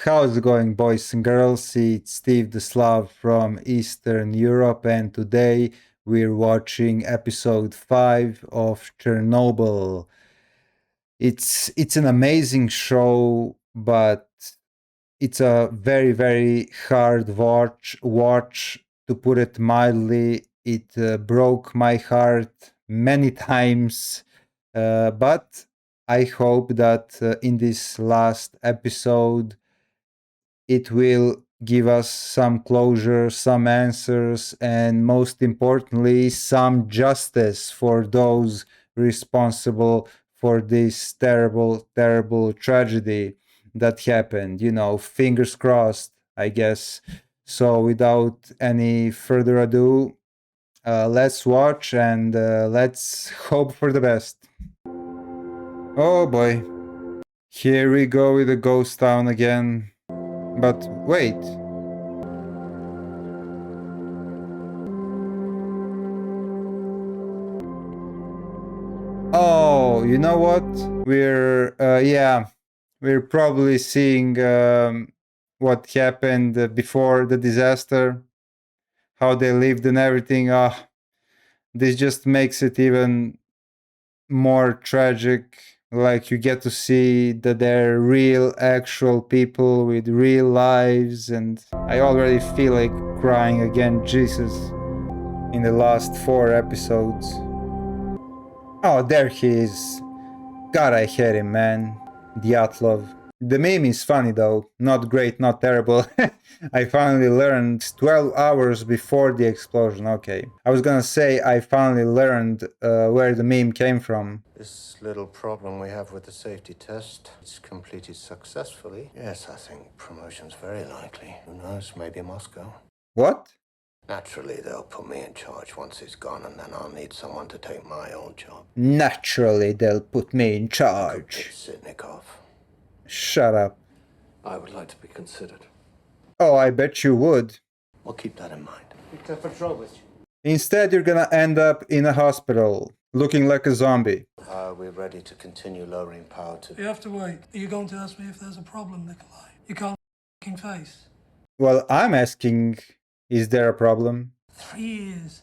How's it going, boys and girls? It's Steve the Slav from Eastern Europe, and today we're watching episode 5 of Chernobyl. It's an amazing show, but it's a very hard watch to put it mildly. It broke my heart many times, but I hope that in this last episode it will give us some closure, some answers, and most importantly, some justice for those responsible for this terrible tragedy that happened. Fingers crossed, I guess. So, without any further ado, let's watch and let's hope for the best. Oh boy. Here we go with the ghost town again. But wait. Oh, you know what? We're probably seeing what happened before the disaster, how they lived and everything. This just makes it even more tragic. Like, you get to see that they're real, actual people with real lives, and I already feel like crying again. Jesus. In the last 4 episodes. Oh, there he is. God, I hate him, man. Dyatlov. The meme is funny though. Not great, not terrible. I finally learned 12 hours before the explosion. Okay. I was gonna say I finally learned where the meme came from. This little problem we have with the safety test, it's completed successfully. Yes, I think promotion's very likely. Who knows, maybe Moscow. What? Naturally, they'll put me in charge once he's gone, and then I'll need someone to take my old job. Naturally, they'll put me in charge. Sitnikov. Shut up. I would like to be considered. Oh, I bet you would. We'll keep that in mind. Instead, you're gonna end up in a hospital, looking like a zombie. Are we ready to continue lowering power to... You have to wait. Are you going to ask me if there's a problem, Nikolai? You can't f***ing face. Well, I'm asking, is there a problem? 3 years.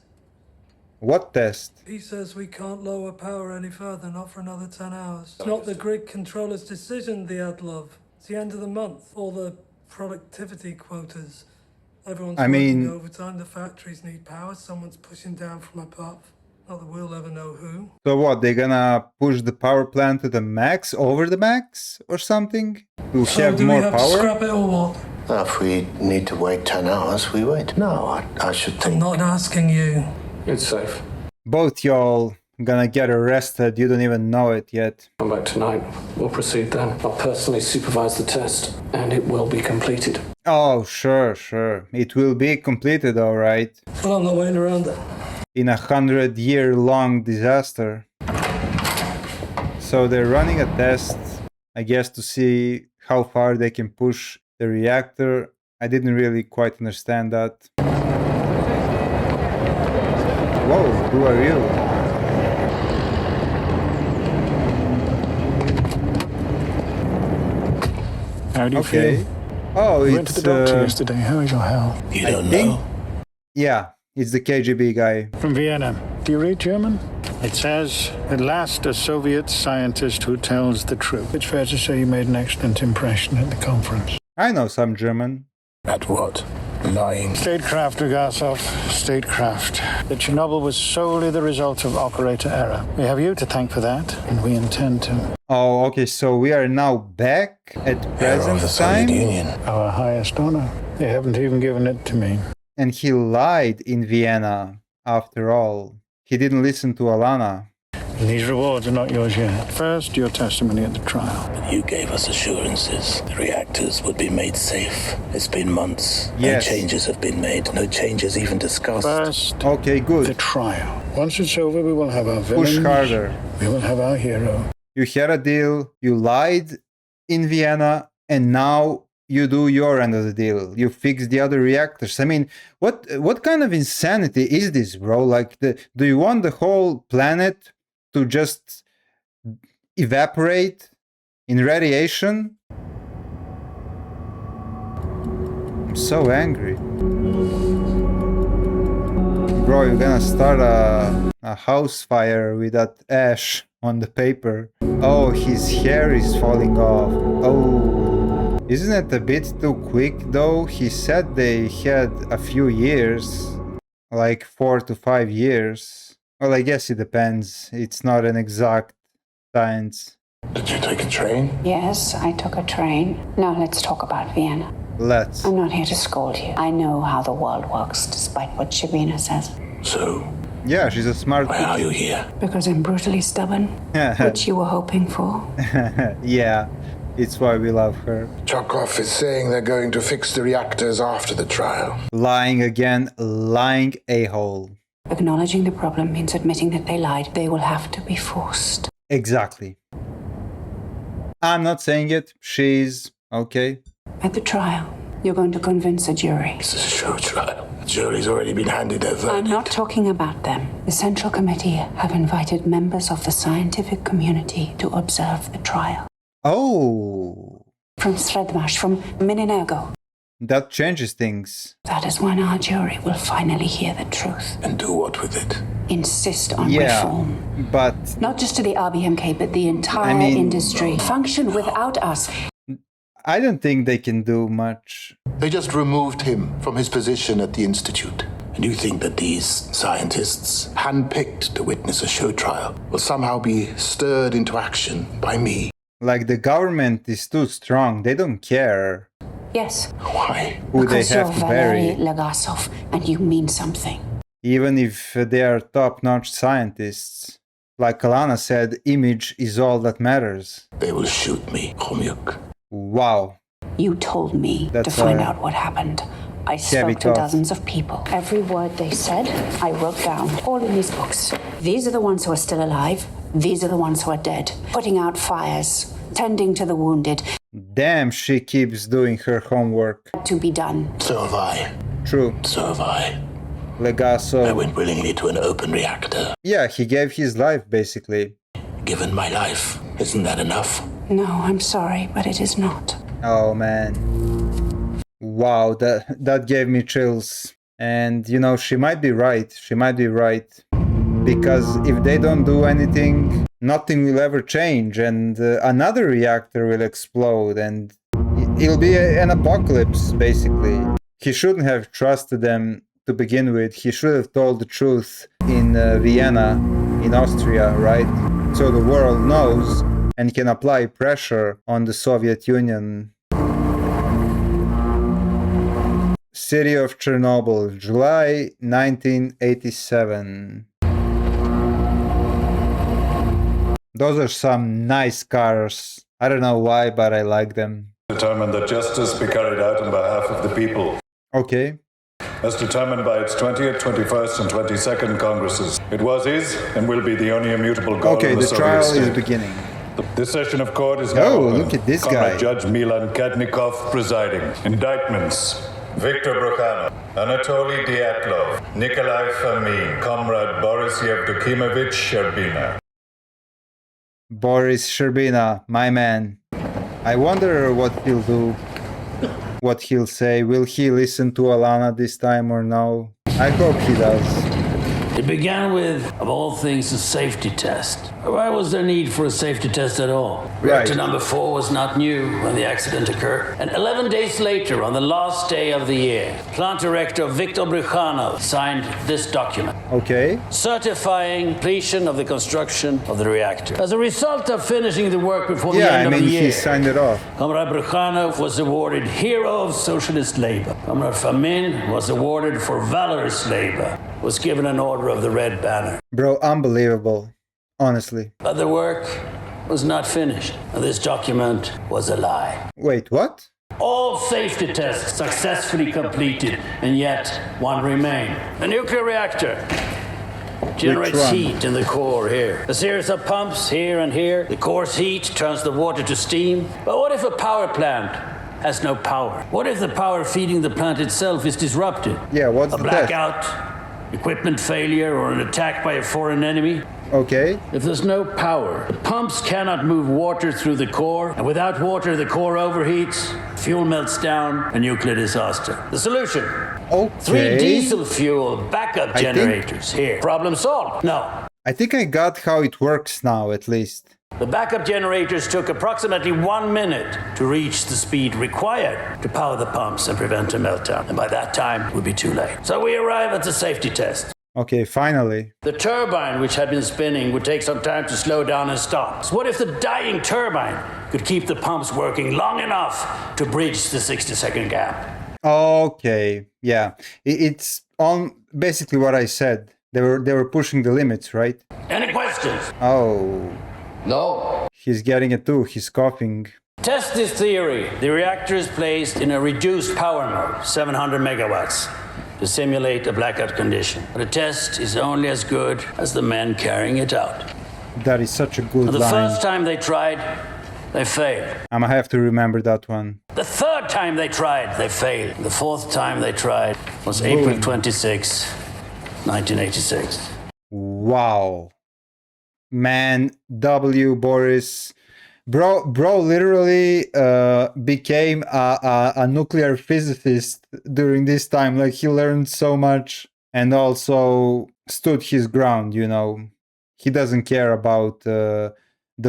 What test? He says we can't lower power any further, not for another 10 hours. It's not the grid controller's decision, Dyatlov. It's the end of the month. All the productivity quotas. Everyone's working overtime. The factories need power. Someone's pushing down from above. Not that we'll ever know who. So what, they gonna push the power plant to the max, over the max, or something? To have do more we have power? to scrap it or what? If we need to wait 10 hours, we wait. No, I should think... I'm not asking you. It's safe. Both y'all gonna get arrested, you don't even know it yet. Come back tonight. We'll proceed then. I'll personally supervise the test, and it will be completed. Oh, sure. It will be completed, alright. Well, I'm not waiting around then. In 100-year-long disaster. So they're running a test, I guess, to see how far they can push the reactor. I didn't really quite understand that. Whoa, who are you? How do you feel? Oh, I went to the doctor yesterday. How is your health? You don't know? Yeah, it's the KGB guy. From Vienna. Do you read German? It says, at last a Soviet scientist who tells the truth. It's fair to say you made an excellent impression at the conference. I know some German. At what? Lying. Statecraft, Ugasov. Statecraft. The Chernobyl was solely the result of operator error. We have you to thank for that, and we intend to. Oh, okay, so we are now back at present time? Union. Our highest honor. They haven't even given it to me. And he lied in Vienna, after all. He didn't listen to Alana. And these rewards are not yours yet. First, your testimony at the trial. You gave us assurances the reactors would be made safe. It's been months. Yes. No changes have been made. No changes even discussed. First, Okay, the good. trial. Once it's over, we will have our villains. Push harder. We will have our hero. You had a deal, you lied in Vienna, and now you do your end of the deal. You fix the other reactors. I mean, what kind of insanity is this, bro? Like, do you want the whole planet to just evaporate in radiation? so angry. Bro, you're gonna start a house fire with that ash on the paper. Oh, his hair is falling off. Oh, isn't it a bit too quick though? He said they had a few years, like 4 to 5 years. Well, I guess it depends. It's not an exact science. Did you take a train? Yes, I took a train. Now let's talk about Vienna. Let's. I'm not here to scold you. I know how the world works, despite what Shabina says. So, Yeah, she's a smart why are you here? Because I'm brutally stubborn, which you were hoping for. Yeah, it's why we love her. Chokov is saying they're going to fix the reactors after the trial. Lying again, lying a-hole. Acknowledging the problem means admitting that they lied. They will have to be forced. Exactly. I'm not saying it. She's okay. At the trial, you're going to convince a jury. This is a show trial. The jury's already been handed their verdict. I'm not talking about them. The Central Committee have invited members of the scientific community to observe the trial. Oh, From Sredmash, from Mininergo. that changes things. That is when our jury will finally hear the truth. And do what with it? Insist on Yeah, reform. but Not just to the RBMK, but the entire industry. Function without us. I don't think they can do much. They just removed him from his position at the Institute. And you think that these scientists, handpicked to witness a show trial, will somehow be stirred into action by me? Like the government is too strong. They don't care Yes, Why? who they because you're have to Valery bury. Legasov, and you mean something. Even if they are top-notch scientists. Like Alana said, image is all that matters. They will shoot me, Khomyuk. Wow. You told me That's to find a out what happened. I heavy spoke to talk. dozens of people. Every word they said, I wrote down, all in these books. These are the ones who are still alive. These are the ones who are dead. Putting out fires, tending to the wounded. Damn, she keeps doing her homework. To be done. So have I. True. So have I. I Legasso. went willingly to an open reactor. Yeah, he gave his life, basically. Given my life, isn't that enough? No, I'm sorry, but it is not. Oh, man. Wow, that gave me chills. And, you know, she might be right. She might be right. Because if they don't do anything, nothing will ever change. And another reactor will explode. And it'll be an apocalypse, basically. He shouldn't have trusted them to begin with. He should have told the truth in Vienna, in Austria, right? So the world knows and can apply pressure on the Soviet Union. City of Chernobyl, July 1987. Those are some nice cars. I don't know why, but I like them. Determined that justice be carried out on behalf of the people, Okay. as determined by its 20th, 21st, and 22nd Congresses. It was, is, and will be the only immutable goal Okay, of the the Soviet trial state. is beginning. This session of court is now Oh, open. look at this Comrade guy. Judge Milan Kadnikov presiding. Indictments: Viktor Brukhanov, Anatoly Dyatlov, Nikolai Fomin, Comrade Boris Yevdokimovich Sherbina. Boris Sherbina, my man. I wonder what he'll do. What he'll say. Will he listen to Alana this time or no? I hope he does. It began with, of all things, a safety test. Why was there need for a safety test at all? Reactor number 4 was not new when the accident occurred. And 11 days later, on the last day of the year, plant director Viktor Brukhanov signed this document, Okay. certifying completion of the construction of the reactor. As a result of finishing the work before the Yeah, end I mean, of the he year, signed it off. Comrade Brukhanov was awarded Hero of Socialist Labor. Comrade Fomin was awarded for Valorous Labor, was given an Order of the Red Banner. Bro, unbelievable. Honestly. But the work was not finished, and this document was a lie. Wait, what? All safety tests successfully completed, and yet one remained. The nuclear reactor generates one? heat in the core here. A series of pumps here and here. The core's heat turns the water to steam. But what if a power plant has no power? What if the power feeding the plant itself is disrupted? Yeah, what's A the test? blackout, equipment failure, or an attack by a foreign enemy? Okay. If there's no power, the pumps cannot move water through the core, and without water, the core overheats, fuel melts down, a nuclear disaster. The solution? Okay. 3 diesel fuel backup generators. Here. Problem solved? No. I think I got how it works now, at least. The backup generators took approximately 1 minute to reach the speed required to power the pumps and prevent a meltdown. And by that time, it would be too late. So we arrive at the safety test. Okay, finally. The turbine, which had been spinning, would take some time to slow down and stop. So what if the dying turbine could keep the pumps working long enough to bridge the 60-second gap? Okay, yeah. It's on basically what I said. They were pushing the limits, right? Any questions? Oh. No. He's getting it too. He's coughing. Test this theory. The reactor is placed in a reduced power mode, 700 megawatts, to simulate a blackout condition. The test is only as good as the men carrying it out. That is such a good The line. first time they tried, they failed. I'm gonna have to remember that one. The third time they tried, they failed. The fourth time they tried was April 26, 1986. Wow. Man, Boris. Bro literally became a nuclear physicist during this time. Like, he learned so much and also stood his ground, you know. He doesn't care about the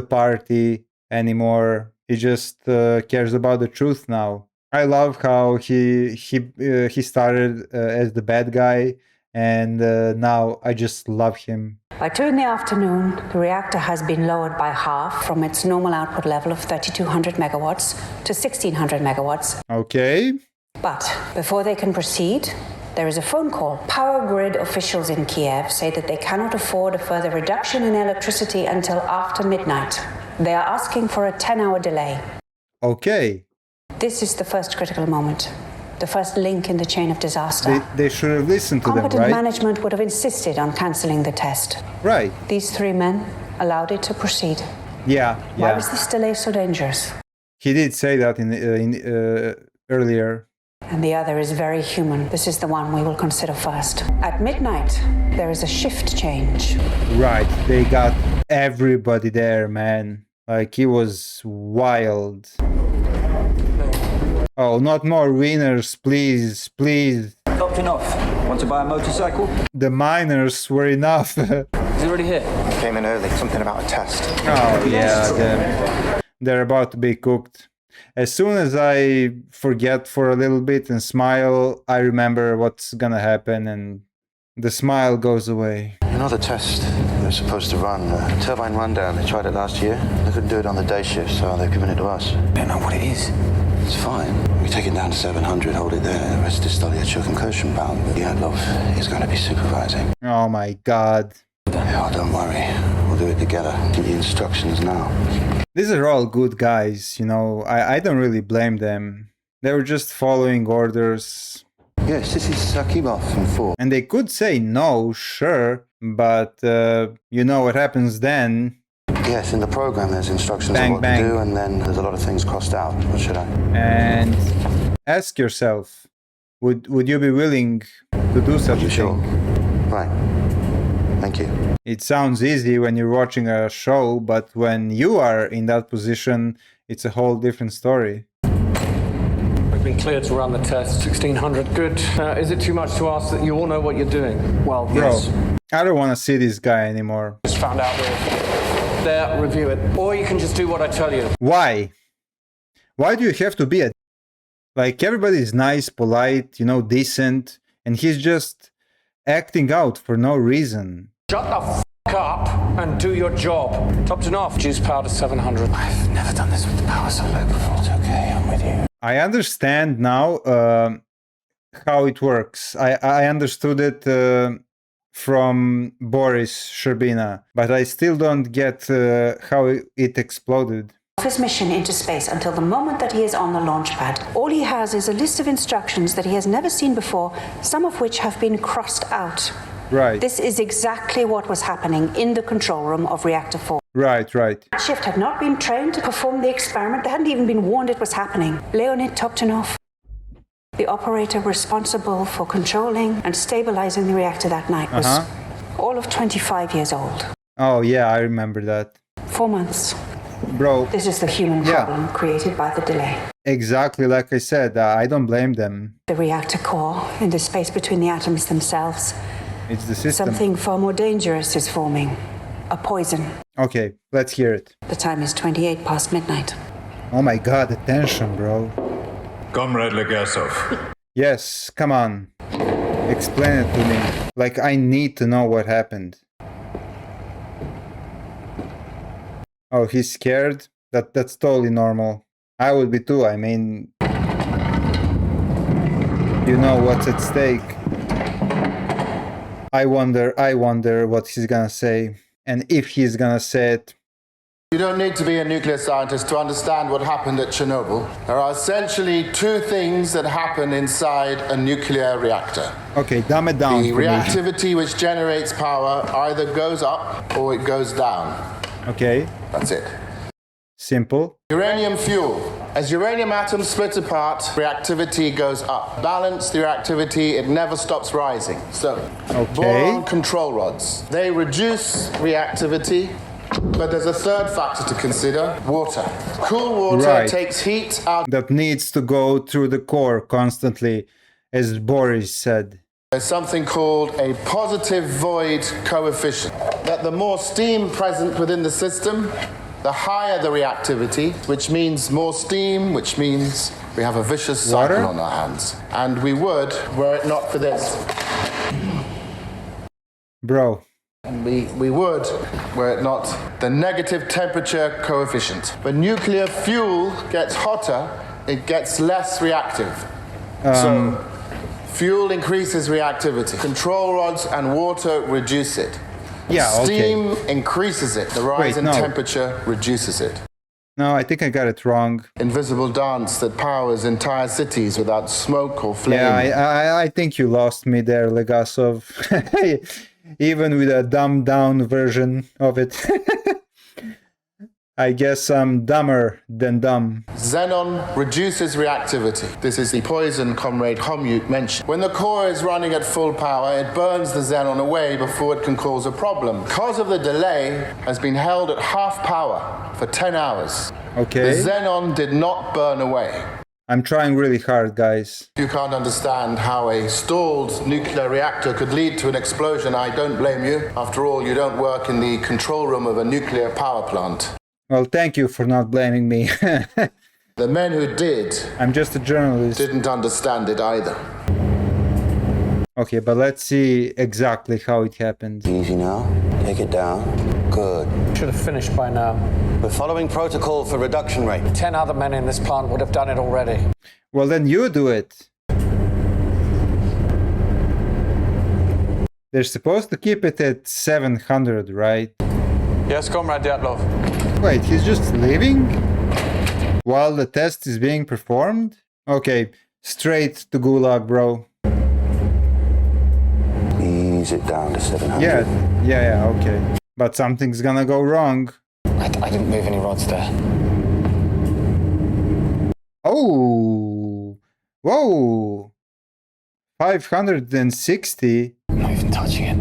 party anymore. He just cares about the truth now. I love how he started as the bad guy, and now I just love him. By 2 in the afternoon, the reactor has been lowered by half from its normal output level of 3,200 megawatts to 1,600 megawatts. Okay. But before they can proceed, there is a phone call. Power grid officials in Kiev say that they cannot afford a further reduction in electricity until after midnight. They are asking for a 10-hour delay. Okay. This is the first critical moment. The first link in the chain of disaster. They should have listened to them, Competent right? management would have insisted on cancelling the test. Right. These 3 men allowed it to proceed. Yeah. Why was this delay so dangerous? He did say that in earlier. And the other is very human. This is the one we will consider first. At midnight, there is a shift change. Right. They got everybody there, man. Like, it was wild. Oh, not more winners, please, please. Topped enough. Want to buy a motorcycle? The miners were enough. Is he already here? Came in early. Something about a test. Oh, yeah. They're about to be cooked. As soon as I forget for a little bit and smile, I remember what's gonna happen, and the smile goes away. Another test they're supposed to run. Turbine rundown. They tried it last year. They couldn't do it on the day shift, so they've given it to us. I don't know what it is. It's fine. We take it down to 700, hold it there. The rest is study at concussion bound. But Yatlov is going to be supervising. Oh my god. Oh, don't worry. We'll do it together. Give the instructions now. These are all good guys, you know. I don't really blame them. They were just following orders. Yes, this is Akimov from 4. And they could say no, sure, but you know what happens then. Yes, in the program there's instructions Bang, on what bang. to do, and then there's a lot of things crossed out. What should I? And ask yourself, would you be willing to do such a Sure. thing? Right. Thank you. It sounds easy when you're watching a show, but when you are in that position, it's a whole different story. We've been cleared to run the test. 1,600, good. Is it too much to ask that you all know what you're doing? Well, Bro, yes. I don't want to see this guy anymore. Just found out we're there, review it. Or you can just do what I tell you. Why? Why do you have to be a... Like, everybody's nice, polite, you know, decent, and he's just acting out for no reason. Shut the f*** up and do your job. Topped enough. Juice power to 700. I've never done this with the power so low before. It's okay, I'm with you. I understand now how it works. I understood it from Boris Sherbina, but I still don't get how it exploded. His mission into space until the moment that he is on the launch pad. All he has is a list of instructions that he has never seen before, some of which have been crossed out. Right. This is exactly what was happening in the control room of Reactor 4. Right. That shift had not been trained to perform the experiment. They hadn't even been warned it was happening. Leonid Toptunov, the operator responsible for controlling and stabilizing the reactor that night, was all of 25 years old. Oh yeah, I remember that. 4 months. Bro. This is the human problem created by the delay. Exactly like I said, I don't blame them. The reactor core, in the space between the atoms themselves. It's the system. Something far more dangerous is forming. A poison. Okay, let's hear it. The time is 28 past midnight. Oh my god, the tension, bro. Comrade Legasov. Yes, come on. Explain it to me. Like, I need to know what happened. Oh, he's scared? That's totally normal. I would be too, I mean... You know what's at stake. I wonder what he's gonna say. And if he's gonna say it. You don't need to be a nuclear scientist to understand what happened at Chernobyl. There are essentially two things that happen inside a nuclear reactor. Okay, dumb it down The for me. reactivity which generates power either goes up or it goes down. Okay. That's it. Simple. Uranium fuel. As uranium atoms split apart, reactivity goes up. Balance the reactivity, it never stops rising. So, boron control rods. They reduce reactivity, but there's a third factor to consider, water. Cool water takes heat out. That needs to go through the core constantly, as Boris said. There's something called a positive void coefficient. That the more steam present within the system, the higher the reactivity, which means more steam, which means we have a vicious cycle on our hands. And we would, were it not for this. Bro. And we would, were it not the negative temperature coefficient. When nuclear fuel gets hotter, it gets less reactive. So, fuel increases reactivity. Control rods and water reduce it. Yeah, Steam increases it. The rise in temperature reduces it. No, I think I got it wrong. Invisible dance that powers entire cities without smoke or flame. Yeah, I think you lost me there, Legasov. Even with a dumbed down version of it. I guess I'm dumber than dumb. Xenon reduces reactivity. This is the poison Comrade Homut mentioned. When the core is running at full power, it burns the xenon away before it can cause a problem. Because of the delay, has been held at half power for 10 hours. Okay. The xenon did not burn away. I'm trying really hard, guys. You can't understand how a stalled nuclear reactor could lead to an explosion. I don't blame you. After all, you don't work in the control room of a nuclear power plant. Well, thank you for not blaming me. The men who did... I'm just a journalist. ...didn't understand it either. Okay, but let's see exactly how it happened. Easy now. Take it down. Good. Should have finished by now. We're following protocol for reduction rate. 10 other men in this plant would have done it already. Well, then you do it. They're supposed to keep it at 700, right? Yes, Comrade Dyatlov. Wait, he's just leaving? While the test is being performed? Okay, straight to Gulag, bro. Ease it down to 700. Yeah, okay. But something's gonna go wrong. I didn't move any rods there. Oh! Whoa! 560? Not even touching it.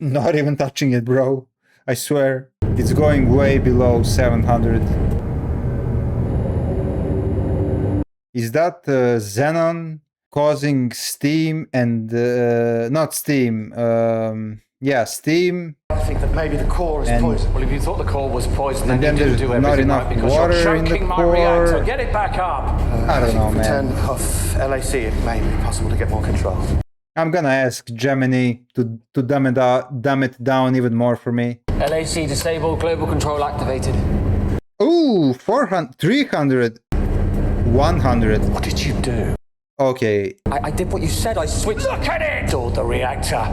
Not even touching it, bro. I swear. It's going way below 700. Is that xenon causing steam and... not steam. Yeah, steam. I think that maybe the core is poisoned. Well, if you thought the core was poisoned, And then then you there's didn't do not everything enough right because water you're in the choking my core. reactor. Get it back up. I don't know, for man. 10 off LAC, it may be possible to get more control. I'm gonna ask Gemini to dumb it down even more for me. LAC disabled, global control activated. Ooh, 400, 300, 100. What did you do? Okay. I did what you said. I switched. Look at it! Installed the reactor.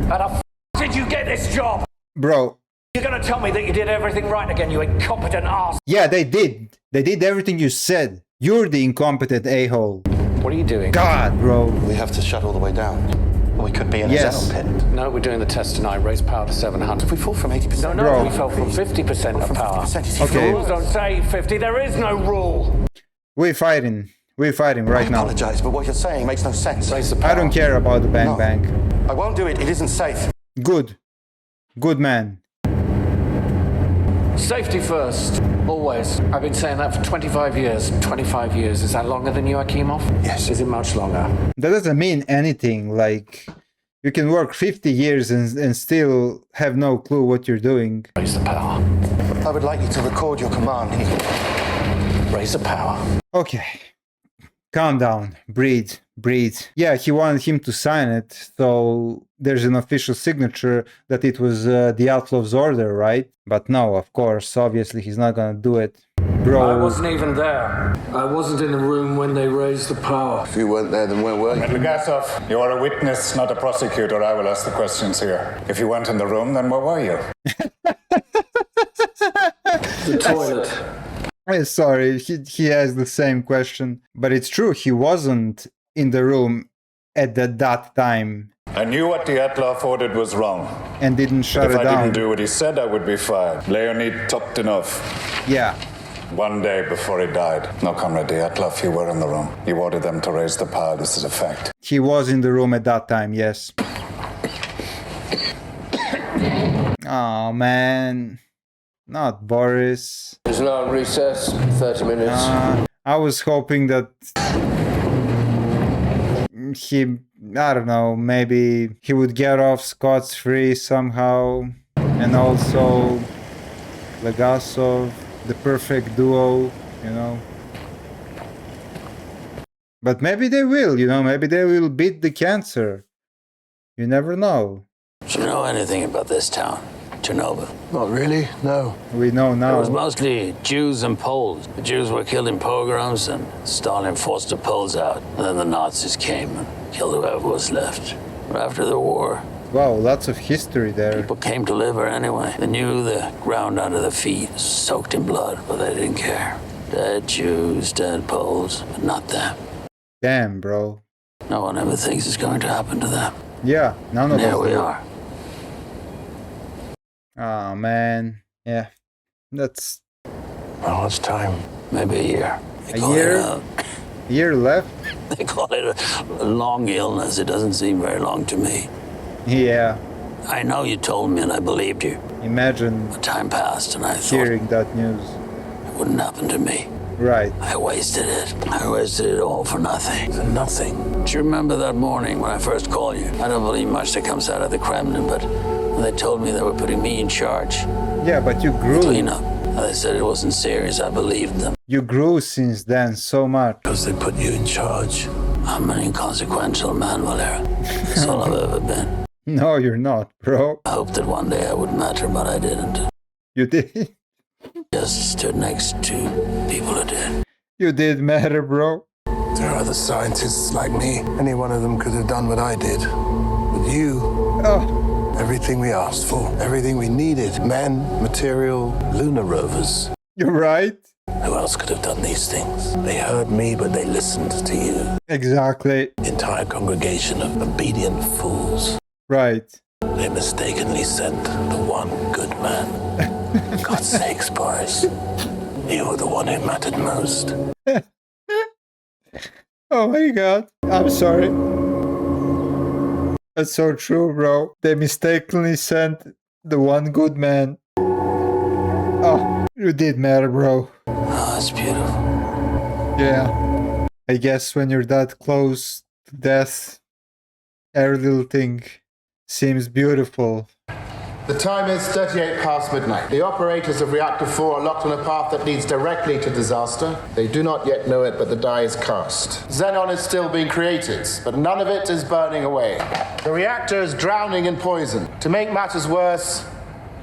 How the f did you get this job? Bro. You're gonna tell me that you did everything right again, you incompetent ass. Yeah, they did. They did everything you said. You're the incompetent a-hole. What are you doing? God, bro. We have to shut all the way down. We could be in a xenon pit. No, we're doing the test tonight. Raise power to 700. If we fall from 80%... No, Bro. we fell from 50% of power. 50%. Okay. Rules don't say 50. There is no rule. We're fighting right now. I apologize, but what you're saying makes no sense. Raise the power. I don't care about the bang No. bang. I won't do it. It isn't safe. Good. Good man. Safety first, always. I've been saying that for 25 years. 25 years, is that longer than you, Akimov? Yes. Is it much longer? That doesn't mean anything. Like, you can work 50 years and still have no clue what you're doing. Raise the power. I would like you to record your command. Raise the power. Okay. Calm down. Breathe. Breathe. Yeah, he wanted him to sign it, so there's an official signature that it was Dyatlov's order, right? But no, of course, obviously he's not gonna do it. Bro. I wasn't even there. I wasn't in the room when they raised the power. If you weren't there, then where were you? Legasov, you are a witness, not a prosecutor. I will ask the questions here. If you weren't in the room, then where were you? The toilet. Sorry, he has the same question. But it's true, he wasn't in the room at that time. I knew what Dyatlov ordered was wrong. And didn't shut it down. If I didn't do what he said, I would be fired. Leonid Toptinov. Yeah. One day before he died. No, Comrade Dyatlov, you were in the room. You ordered them to raise the power. This is a fact. He was in the room at that time, yes. Oh, man. Not Boris. There's no recess, 30 minutes. I was hoping that I don't know, maybe he would get off scot-free somehow. And also Legasov, the perfect duo, you know. But maybe they will, you know, maybe they will beat the cancer. You never know. Do you know anything about this town, Chernobyl? Not really, no. We know now. It was mostly Jews and Poles. The Jews were killed in pogroms, and Stalin forced the Poles out. And then the Nazis came and killed whoever was left. But after the war... Wow, lots of history there. People came to live here anyway. They knew the ground under their feet, soaked in blood, but they didn't care. Dead Jews, dead Poles, but not them. Damn, bro. No one ever thinks it's going to happen to them. Yeah, none of us. There we are. Oh, man. Yeah. That's... Well, it's time. Maybe a year. A year? A year left? They call it a long illness. It doesn't seem very long to me. Yeah. I know you told me and I believed you. Imagine... But time passed and I thought... hearing that news. It wouldn't happen to me. Right. I wasted it. I wasted it all for nothing. For nothing. Do you remember that morning when I first called you? I don't believe much that comes out of the Kremlin, but when they told me they were putting me in charge. Yeah, but you grew. Clean up. And they said it wasn't serious. I believed them. You grew since then so much. Because they put you in charge. I'm an inconsequential man, Valera. That's all I've ever been. No, you're not, bro. I hoped that one day I would matter, but I didn't. You did? Just stood next to people who did. You did matter, bro. There are other scientists like me. Any one of them could have done what I did. But you, everything we asked for, everything we needed, men, material, lunar rovers. You're right. Who else could have done these things? They heard me, but they listened to you. Exactly. Entire congregation of obedient fools. Right. They mistakenly sent the one good man. God's sakes, Boris. You were the one who mattered most. Oh my god. I'm sorry. That's so true, bro. They mistakenly sent the one good man. Oh, you did matter, bro. Oh, it's beautiful. Yeah. I guess when you're that close to death, every little thing seems beautiful. The time is 38 past midnight. The operators of Reactor 4 are locked on a path that leads directly to disaster. They do not yet know it, but the die is cast. Xenon is still being created, but none of it is burning away. The reactor is drowning in poison. To make matters worse,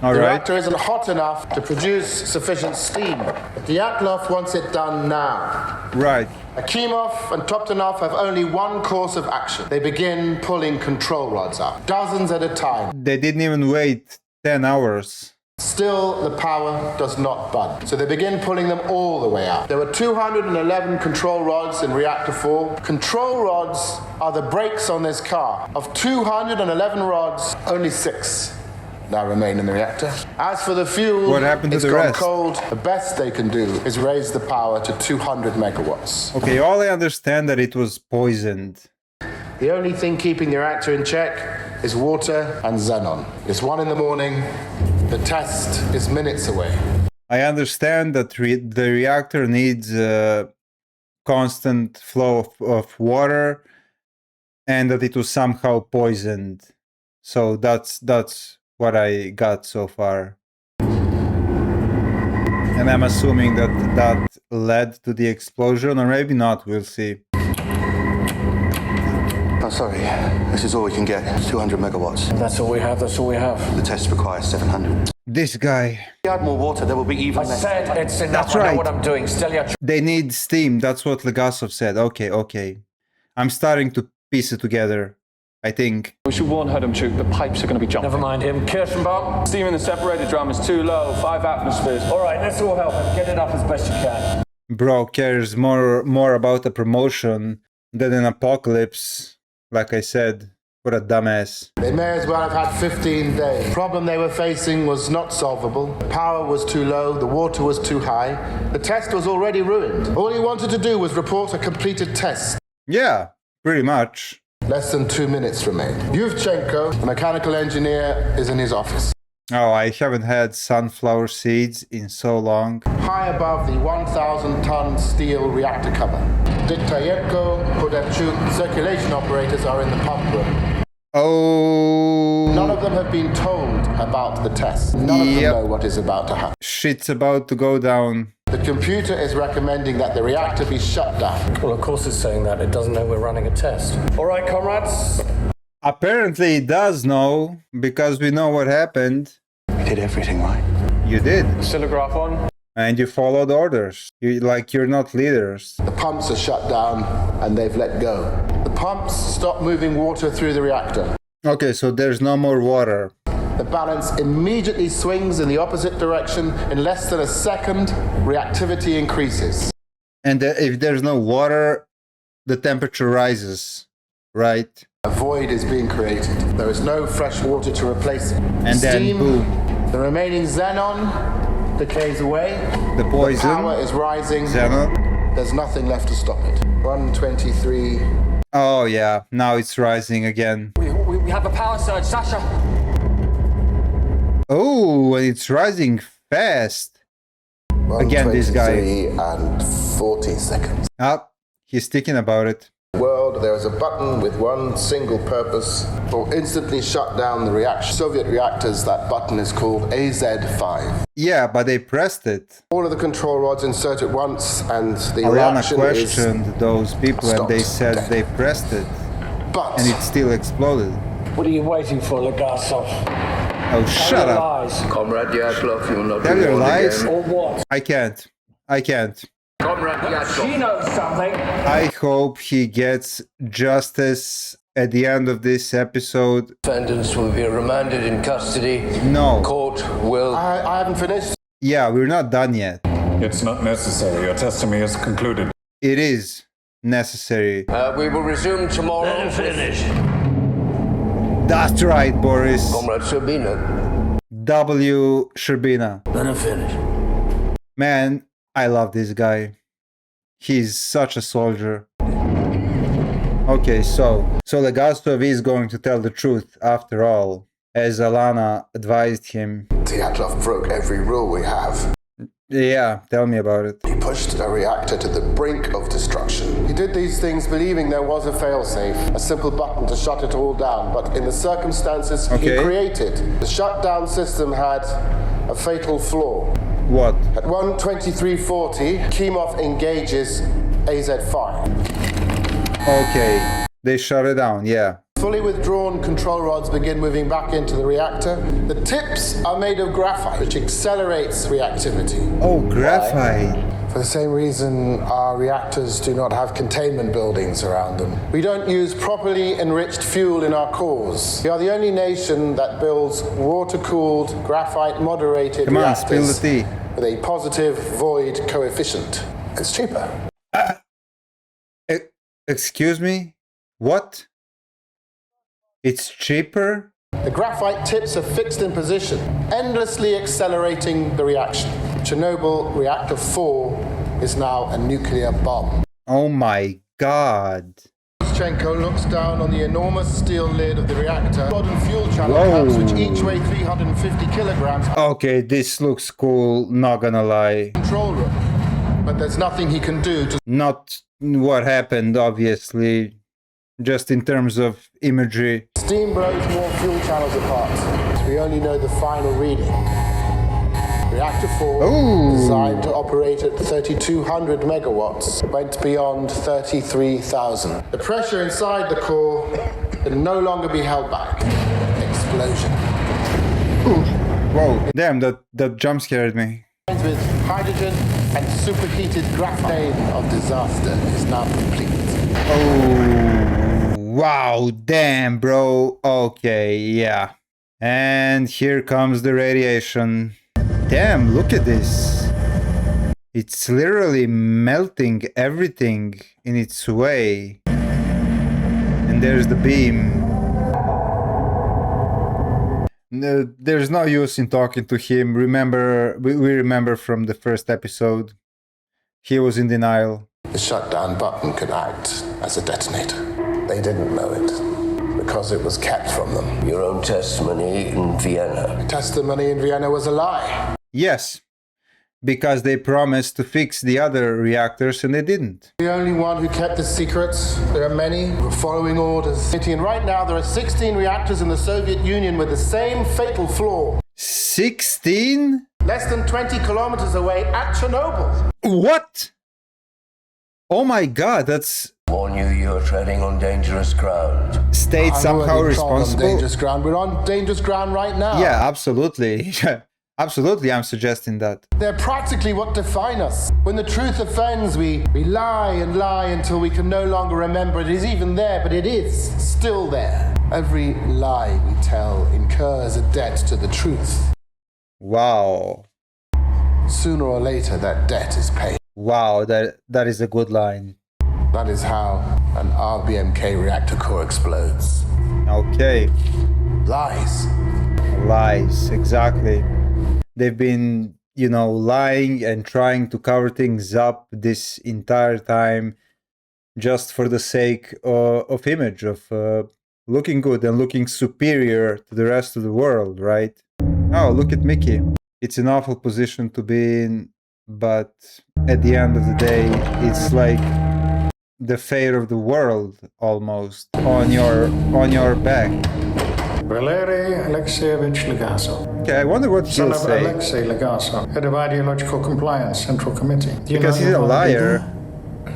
the reactor isn't hot enough to produce sufficient steam. But Dyatlov wants it done now. Right. Akimov and Toptinov have only one course of action. They begin pulling control rods up, dozens at a time. They didn't even wait 10 hours. Still, the power does not budge. So they begin pulling them all the way up. There were 211 control rods in Reactor 4. Control rods are the brakes on this car. Of 211 rods, only 6 now remain in the reactor. As for the fuel, what happened to the rest? Cold. The best they can do is raise the power to 200 megawatts. Okay, all I understand that it was poisoned. The only thing keeping the reactor in check is water and xenon. It's 1 in the morning. The test is minutes away. I understand that the reactor needs a constant flow of water and that it was somehow poisoned. So that's what I got so far. And I'm assuming that led to the explosion, or maybe not, we'll see. I'm sorry, this is all we can get. 200 megawatts. That's all we have, that's all we have. The test requires 700. This guy. If you add more water, there will be even I less. said it's enough. That's I right. know what I'm doing. Stelia. They need steam. That's what Legasov said. Okay. I'm starting to piece it together, I think. We should warn Hudumchuk the pipes are going to be jumping. Never mind him. Kirschenbaum. Steam in the separator drum is too low, 5 atmospheres. All right, let's all help him. Get it up as best you can. Bro cares more about a promotion than an apocalypse. Like I said, what a dumbass. They may as well have had 15 days. The problem they were facing was not solvable. The power was too low, the water was too high. The test was already ruined. All he wanted to do was report a completed test. Yeah, pretty much. Less than 2 minutes remained. Yuvchenko, the mechanical engineer, is in his office. Oh, I haven't had sunflower seeds in so long. High above the 1,000-ton steel reactor cover. Diktayenko, Podepchuk, circulation operators are in the pump room. Oh. None of them have been told about the test. None of them know what is about to happen. Shit's about to go down. The computer is recommending that the reactor be shut down. Well, of course it's saying that. It doesn't know we're running a test. All right, comrades. Apparently it does know, because we know what happened. We did everything right. You did. Telegraph on. And you followed orders. You're not leaders. The pumps are shut down and they've let go. The pumps stop moving water through the reactor. Okay, so there's no more water. The balance immediately swings in the opposite direction. In less than a second, reactivity increases. And if there's no water, the temperature rises, right? A void is being created. There is no fresh water to replace it. And Steam, then boom. The remaining xenon decays away. The poison. The power is rising. Xenon. There's nothing left to stop it. 123. Oh yeah, now it's rising again. We have a power surge, Sasha. Oh, and it's rising fast. Again, this guy. 123 and 40 seconds. Ah, he's thinking about it. World, there is a button with one single purpose for instantly shut down the reaction. Soviet reactors, that button is called AZ5. Yeah, but they pressed it. All of the control rods insert at once and the Alana reaction questioned those people and they said dead. they pressed it. But and it still exploded. What are you waiting for, Legasov? Oh, shut up. Lies. Comrade Yatlov, you'll not Tell be your warned lies. again. Or what? I can't. Comrade Yatlov. She knows something. I hope he gets justice at the end of this episode. Defendants will be remanded in custody. No. Court will... I haven't finished. Yeah, we're not done yet. It's not necessary. Your testimony is concluded. It is necessary. we will resume tomorrow. Let him finish. That's right, Boris. Comrade Sherbina. W. Sherbina. Let him finish. Man, I love this guy. He's such a soldier. Okay, so Legasov is going to tell the truth after all, as Alana advised him. Dyatlov broke every rule we have. Yeah, tell me about it. He pushed a reactor to the brink of destruction. He did these things believing there was a failsafe, a simple button to shut it all down, but in the circumstances he created, the shutdown system had a fatal flaw. What? At 1:23:40, Kimov engages AZ5. Okay, they shut it down, yeah. Fully withdrawn control rods begin moving back into the reactor. The tips are made of graphite, which accelerates reactivity. Oh, graphite. For the same reason, our reactors do not have containment buildings around them. We don't use properly enriched fuel in our cores. We are the only nation that builds water-cooled, graphite-moderated Come on, reactors spill the tea. with a positive void coefficient. It's cheaper. Excuse me? What? It's cheaper? The graphite tips are fixed in position, endlessly accelerating the reaction. Chernobyl Reactor 4 is now a nuclear bomb. Oh my god. Lukashenko looks down on the enormous steel lid of the reactor. Rod and fuel channel caps, which each weigh 350 kilograms. Okay, this looks cool, not gonna lie. Control room. But there's nothing he can do to... Not what happened, obviously. Just in terms of imagery. Steam blows more fuel channels apart. We only know the final reading. Reactor 4, designed to operate at 3,200 megawatts, went beyond 33,000. The pressure inside the core can no longer be held back. Explosion. Whoa, damn, that jump scared me. With hydrogen and superheated graphene of disaster is now complete. Oh, wow, damn, bro. Okay, yeah. And here comes the radiation. Damn, look at this. It's literally melting everything in its way. And there's the beam. No, there's no use in talking to him. We remember from the first episode. He was in denial. The shutdown button could act as a detonator. They didn't know it because it was kept from them. Your own testimony in Vienna. Testimony in Vienna was a lie. Yes, because they promised to fix the other reactors and they didn't. The only one who kept the secrets. There are many who are following orders. And right now there are 16 reactors in the Soviet Union with the same fatal flaw. 16? Less than 20 kilometers away at Chernobyl. What? Oh my god, that's... Warn you, you're treading on dangerous ground. State somehow responsible? On dangerous ground. We're on dangerous ground right now. Yeah, absolutely. Absolutely, I'm suggesting that. They're practically what define us. When the truth offends, we lie and lie until we can no longer remember it is even there, but it is still there. Every lie we tell incurs a debt to the truth. Wow. Sooner or later, that debt is paid. Wow, that is a good line. That is how an RBMK reactor core explodes. Okay. Lies. Lies, exactly. They've been, lying and trying to cover things up this entire time just for the sake of image, of looking good and looking superior to the rest of the world, right? Oh, look at Mickey. It's an awful position to be in, but at the end of the day, it's like the fate of the world almost on your back. Valery Alexeyevich Legasov. Okay, I wonder what he'll say. Son of Alexei Legasov, head of Ideological Compliance Central Committee. Because he's a liar,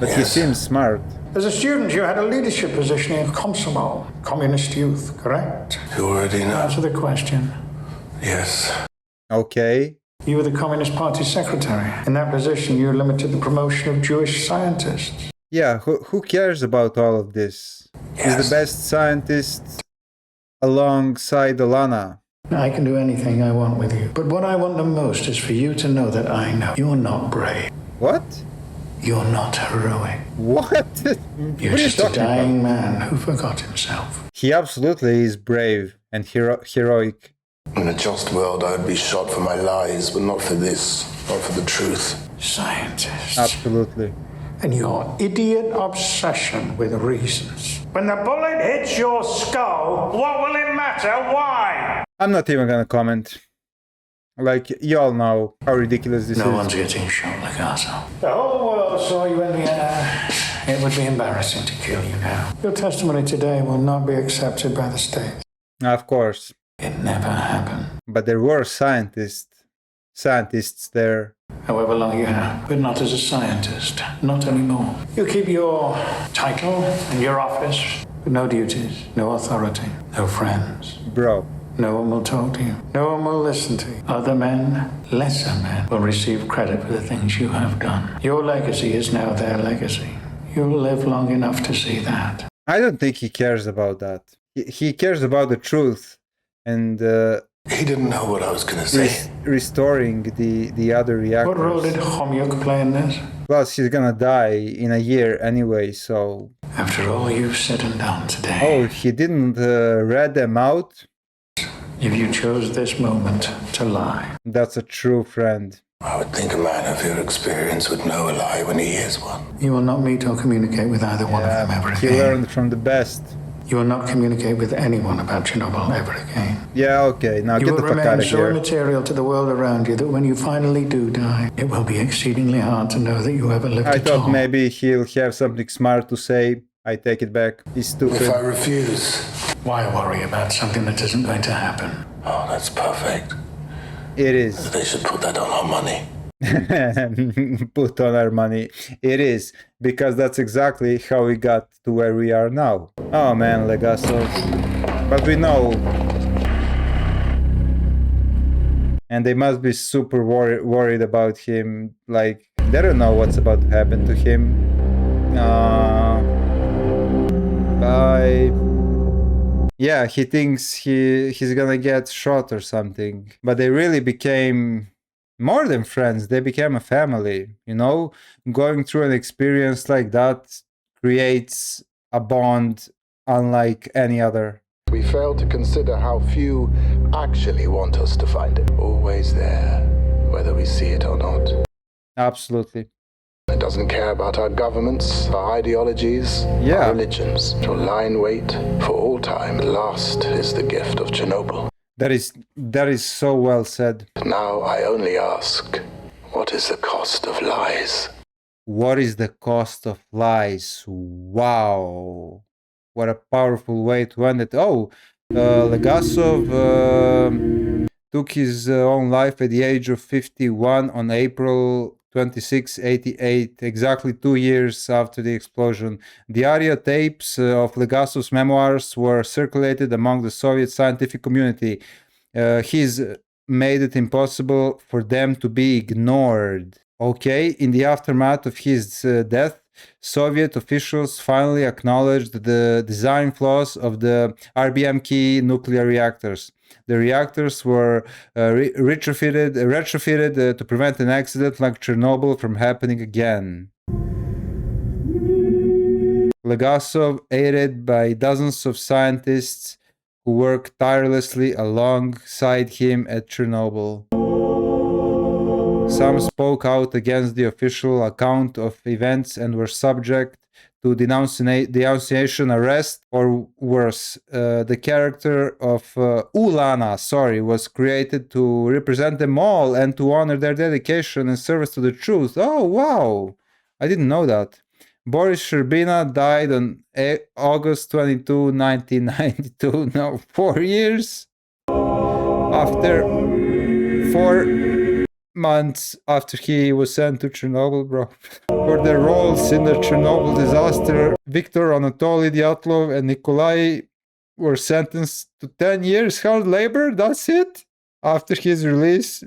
but he seems smart. As a student, you had a leadership position in Komsomol, Communist Youth, correct? You already know. Answer the question. Yes. Okay. You were the Communist Party secretary. In that position, you limited the promotion of Jewish scientists. Yeah, who cares about all of this? Yes. He's the best scientist alongside Alana. I can do anything I want with you. But what I want the most is for you to know that I know you're not brave. What? You're not heroic. What? You're just a dying man who forgot himself. He absolutely is brave and heroic. In a just world, I would be shot for my lies, but not for this, not for the truth. Scientist. Absolutely. And your idiot obsession with reasons. When the bullet hits your skull, what will it matter? Why? I'm not even gonna comment. Like, you all know how ridiculous this is. No one's getting shot, Legasov. The whole world saw you in Vienna. It would be embarrassing to kill you now. Your testimony today will not be accepted by the state. Of course. It never happened. But there were scientists there. However long you have, but not as a scientist. Not anymore. You keep your title and your office, but no duties, no authority, no friends. Bro. No one will talk to you. No one will listen to you. Other men, lesser men, will receive credit for the things you have done. Your legacy is now their legacy. You'll live long enough to see that. I don't think he cares about that. He cares about the truth and he didn't know what I was going to say. Restoring the other reactors. What role did Khomyuk play in this? Plus, he's gonna die in a year anyway, so... After all you've said and done today... Oh, he didn't read them out? If you chose this moment to lie... That's a true friend. I would think a man of your experience would know a lie when he hears one. You will not meet or communicate with either one of them ever He again. learned from the best. You will not communicate with anyone about Chernobyl ever again. Yeah, okay, now You get will the fuck out remain of so here. immaterial to the world around you that when you finally do die, it will be exceedingly hard to know that you ever lived I at thought all. maybe he'll have something smart to say. I take it back. He's stupid. If I refuse? Why worry about something that isn't going to happen? Oh, that's perfect. It is. They should put that on our money. Put on our money. It is, because that's exactly how we got to where we are now. Oh man, Legasov. But we know. And they must be super worried about him. Like, they don't know what's about to happen to him. Bye. Yeah, he thinks he's gonna get shot or something. But they really became more than friends. They became a family, you know? Going through an experience like that creates a bond unlike any other. We fail to consider how few actually want us to find it. Always there, whether we see it or not. Absolutely. It doesn't care about our governments, our ideologies, our religions. It will lie in wait for all time. Last is the gift of Chernobyl. That is so well said. Now I only ask, what is the cost of lies? What is the cost of lies? Wow. What a powerful way to end it. Oh, Legasov took his own life at the age of 51 on April 26, 88, exactly 2 years after the explosion. The audio tapes of Legasov's memoirs were circulated among the Soviet scientific community. He's made it impossible for them to be ignored. Okay, in the aftermath of his death, Soviet officials finally acknowledged the design flaws of the RBMK nuclear reactors. The reactors were retrofitted to prevent an accident like Chernobyl from happening again. Legasov, aided by dozens of scientists who worked tirelessly alongside him at Chernobyl. Some spoke out against the official account of events and were subject to denunciation, arrest, or worse. The character of Ulana, was created to represent them all and to honor their dedication and service to the truth. Oh, wow! I didn't know that. Boris Sherbina died on August 22, 1992. No, 4 years after 4 months after he was sent to Chernobyl, bro. For their roles in the Chernobyl disaster, Viktor Anatoly Dyatlov and Nikolai were sentenced to 10 years hard labor. That's it. After his release,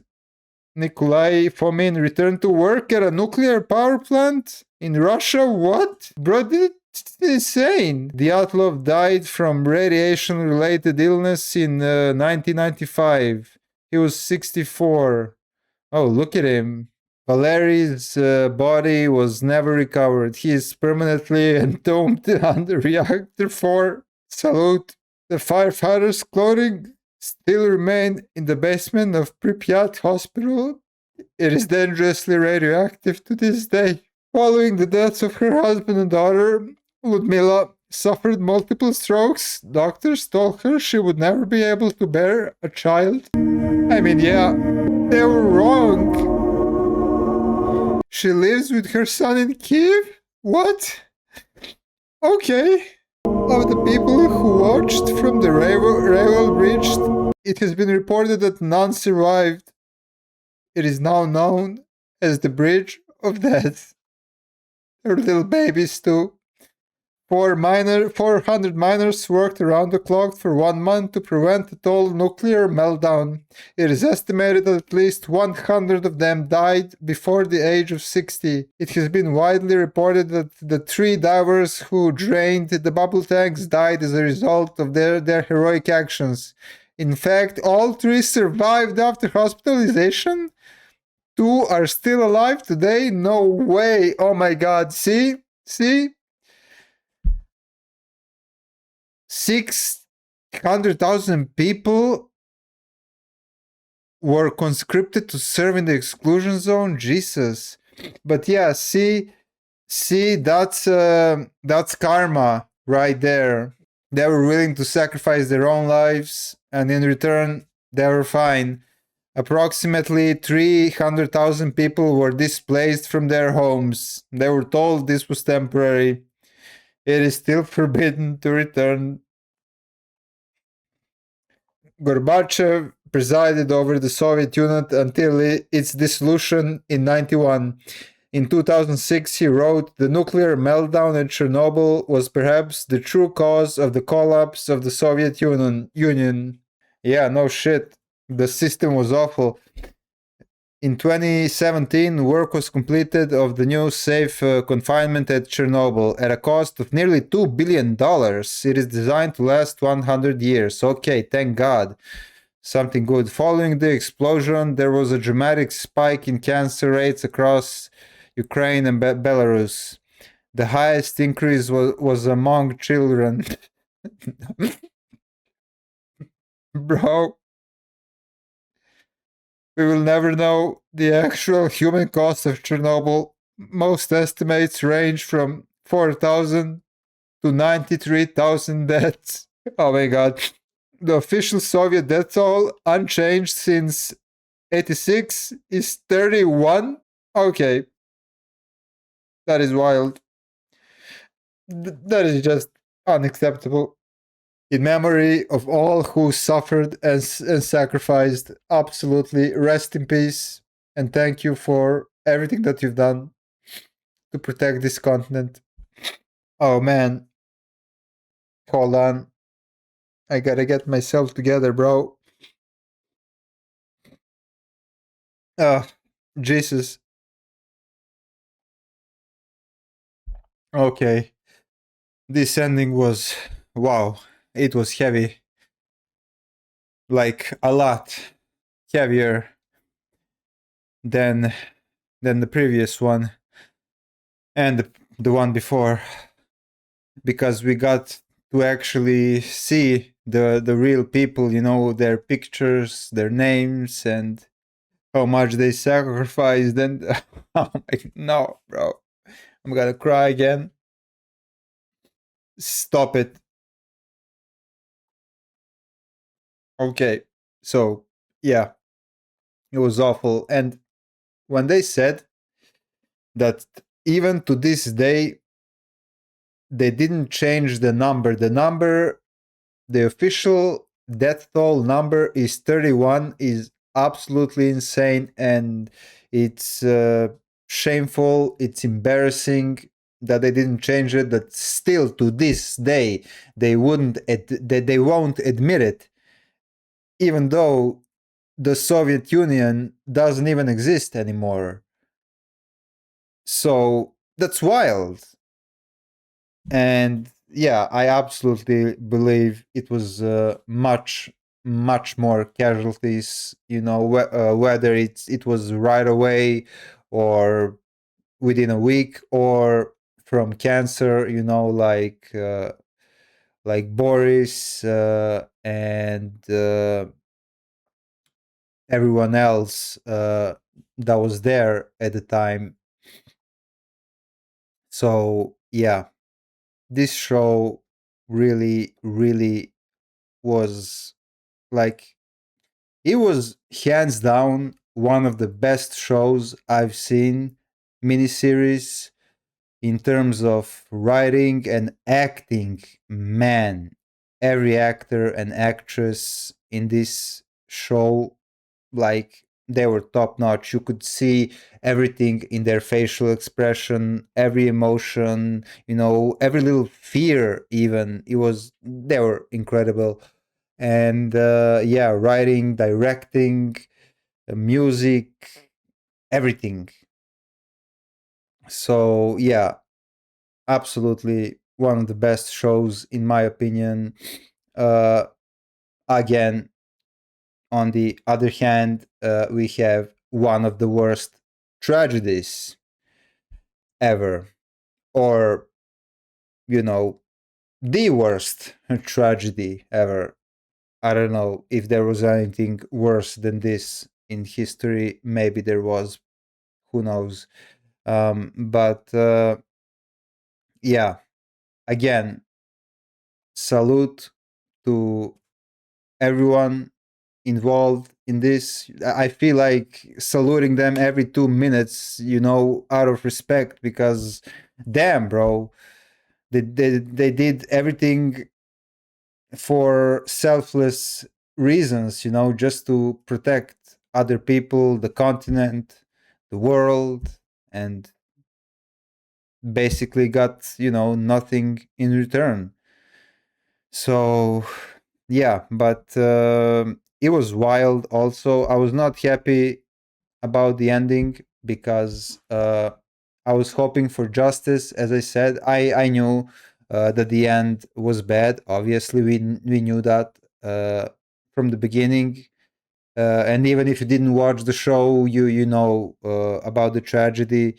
Nikolai Fomin returned to work at a nuclear power plant in Russia. What? Bro, it's insane. Dyatlov died from radiation-related illness in 1995. He was 64. Oh, look at him. Valeri's body was never recovered. He is permanently entombed under reactor 4. Salute. The firefighters' clothing still remain in the basement of Pripyat Hospital. It is dangerously radioactive to this day. Following the deaths of her husband and daughter, Ludmila suffered multiple strokes. Doctors told her she would never be able to bear a child. I mean, yeah, they were wrong. She lives with her son in Kiev? What? Okay. Of the people who watched from the railway bridge, it has been reported that none survived. It is now known as the Bridge of Death. There are little babies too. 400 miners worked around the clock for 1 month to prevent a total nuclear meltdown. It is estimated that at least 100 of them died before the age of 60. It has been widely reported that the 3 divers who drained the bubble tanks died as a result of their heroic actions. In fact, all 3 survived after hospitalization. 2 are still alive today? No way! Oh my god, see? 600,000 people were conscripted to serve in the exclusion zone. Jesus. But yeah, see, that's karma right there. They were willing to sacrifice their own lives, and in return, they were fine. Approximately 300,000 people were displaced from their homes. They were told this was temporary. It is still forbidden to return. Gorbachev presided over the Soviet Union until its dissolution in 91. In 2006, he wrote, "The nuclear meltdown at Chernobyl was perhaps the true cause of the collapse of the Soviet Union." Yeah, no shit. The system was awful. In 2017, work was completed of the new safe confinement at Chernobyl at a cost of nearly $2 billion. It is designed to last 100 years. Okay, thank God. Something good. Following the explosion, there was a dramatic spike in cancer rates across Ukraine and Belarus. The highest increase was among children. Bro, we will never know the actual human cost of Chernobyl. Most estimates range from 4,000 to 93,000 deaths. Oh my god. The official Soviet death toll, unchanged since 86, is 31? Okay. That is wild. That is just unacceptable. In memory of all who suffered and sacrificed, absolutely rest in peace, and thank you for everything that you've done to protect this continent. Oh man. Hold on. I gotta get myself together, bro. Jesus. Okay. This ending was, wow, it was heavy. Like a lot heavier than the previous one and the one before, because we got to actually see the real people, you know, their pictures, their names, and how much they sacrificed. And oh my, no, bro, I'm gonna cry again. Stop it. Okay, so yeah, it was awful. And when they said that even to this day they didn't change the number, the official death toll number is 31, is absolutely insane, and it's shameful, it's embarrassing that they didn't change it, that still to this day they won't admit it, even though the Soviet Union doesn't even exist anymore. So that's wild. And yeah, I absolutely believe it was much more casualties, you know, whether it was right away or within a week or from cancer, you know, like Boris and everyone else that was there at the time. So yeah, this show really was like, it was hands down one of the best shows I've seen, miniseries, in terms of writing and acting. Man, every actor and actress in this show, like, they were top notch. You could see everything in their facial expression, every emotion, you know, every little fear even. They were incredible. And yeah, writing, directing, music, everything. So yeah, absolutely one of the best shows in my opinion. Again, on the other hand, we have one of the worst tragedies ever, or, you know, the worst tragedy ever. I don't know if there was anything worse than this in history. Maybe there was, who knows. But yeah, again, salute to everyone involved in this. I feel like saluting them every 2 minutes, out of respect, because damn, bro, they did everything for selfless reasons, just to protect other people, the continent, the world, and basically got, nothing in return. So, yeah, but it was wild also. I was not happy about the ending because I was hoping for justice. As I said, I knew that the end was bad. Obviously, we knew that from the beginning. And even if you didn't watch the show, you know about the tragedy.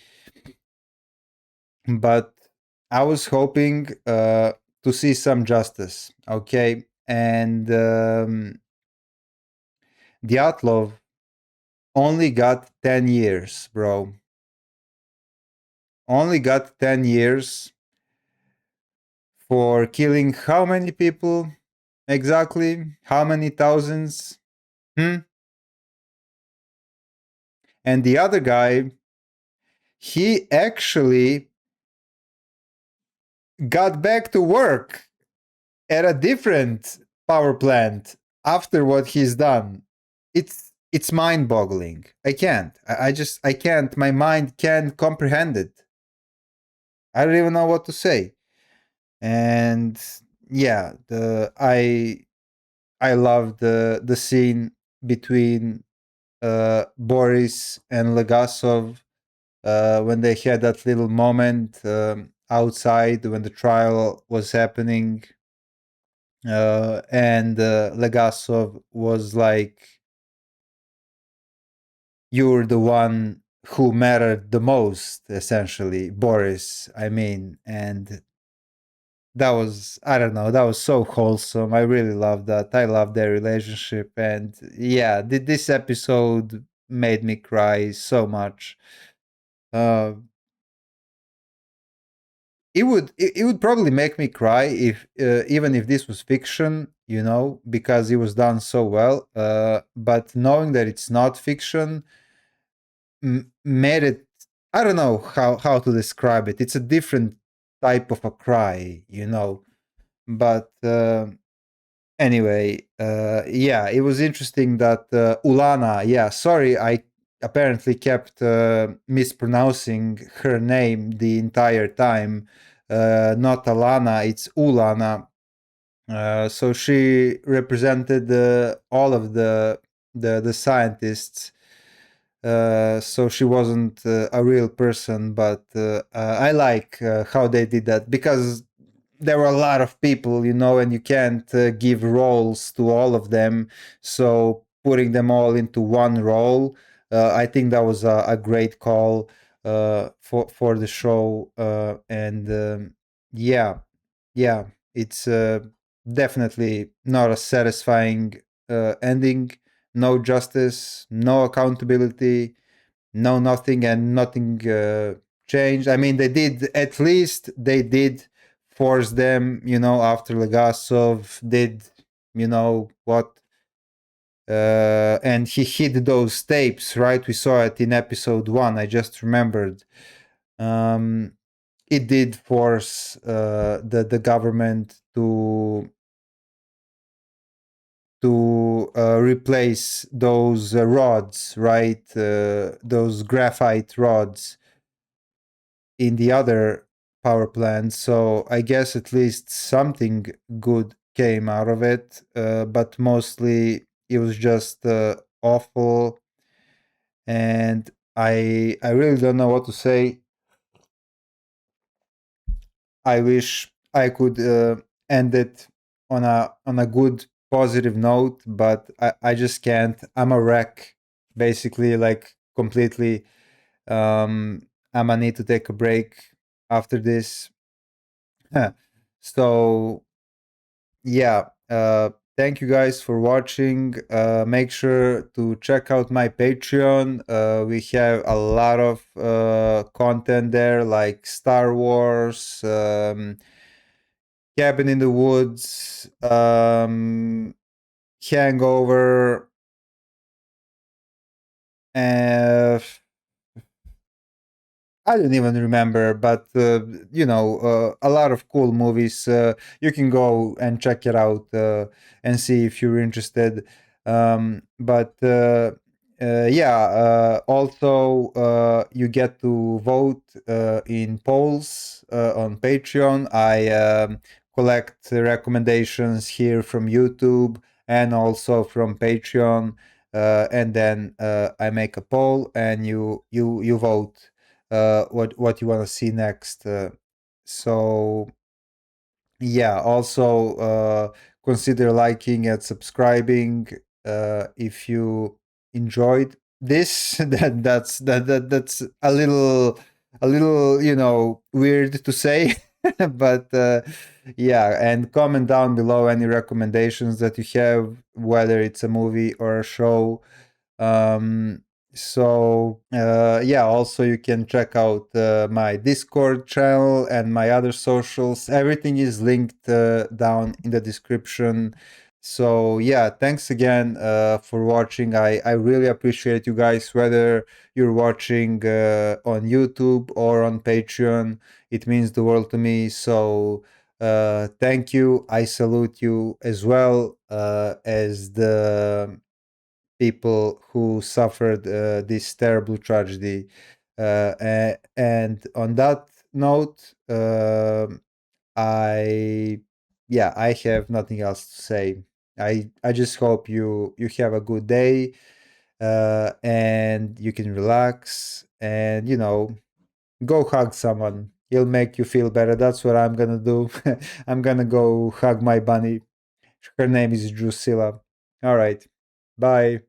But I was hoping to see some justice. Okay, and Dyatlov only got 10 years, bro. Only got 10 years for killing how many people exactly? How many thousands? Hmm? And the other guy, he actually got back to work at a different power plant after what he's done. It's mind-boggling. I can't. I can't. My mind can't comprehend it. I don't even know what to say. And yeah, I love the scene between Boris and Legasov when they had that little moment outside when the trial was happening, and Legasov was like, "You're the one who mattered the most," essentially, Boris. I mean, and that was, I don't know, that was so wholesome. I really love that. I love their relationship, and yeah, this episode made me cry so much. uh it would probably make me cry if even if this was fiction, because it was done so well, but knowing that it's not fiction made it, I don't know how to describe it. It's a different type of a cry, but anyway, yeah, it was interesting that Ulana, yeah, sorry, I apparently kept mispronouncing her name the entire time. Not Alana, it's Ulana. So she represented all of the scientists. So she wasn't a real person, but I like how they did that, because there were a lot of people, and you can't give roles to all of them. So putting them all into one role, I think that was a great call for the show. And yeah, yeah, it's definitely not a satisfying ending. No justice, no accountability, no nothing, and nothing changed. I mean, they did force them, after Legasov did, what, and he hid those tapes, right? We saw it in episode 1. I just remembered. Um, it did force the government to replace those rods, right? Those graphite rods in the other power plant. So I guess at least something good came out of it, but mostly it was just awful, and I really don't know what to say. I wish I could end it on a good positive note, but I just can't. I'm a wreck, basically, like completely. I'm gonna need to take a break after this. So yeah, thank you guys for watching. Make sure to check out my Patreon. We have a lot of content there, like Star Wars, Cabin in the Woods, Hangover, and I don't even remember, but a lot of cool movies. You can go and check it out and see if you're interested. But also you get to vote in polls on Patreon. I collect recommendations here from YouTube and also from Patreon, and then I make a poll, and you vote what you want to see next. So yeah, also consider liking and subscribing if you enjoyed this. That's a little weird to say, but yeah, and comment down below any recommendations that you have, whether it's a movie or a show. Yeah, also you can check out my Discord channel and my other socials. Everything is linked down in the description. So yeah, thanks again for watching. I really appreciate you guys, whether you're watching on YouTube or on Patreon. It means the world to me. So thank you. I salute you as well as the people who suffered this terrible tragedy. And on that note, I I have nothing else to say. I just hope you have a good day, and you can relax, and go hug someone. It'll make you feel better. That's what I'm gonna do. I'm gonna go hug my bunny. Her name is Drusilla. All right. Bye.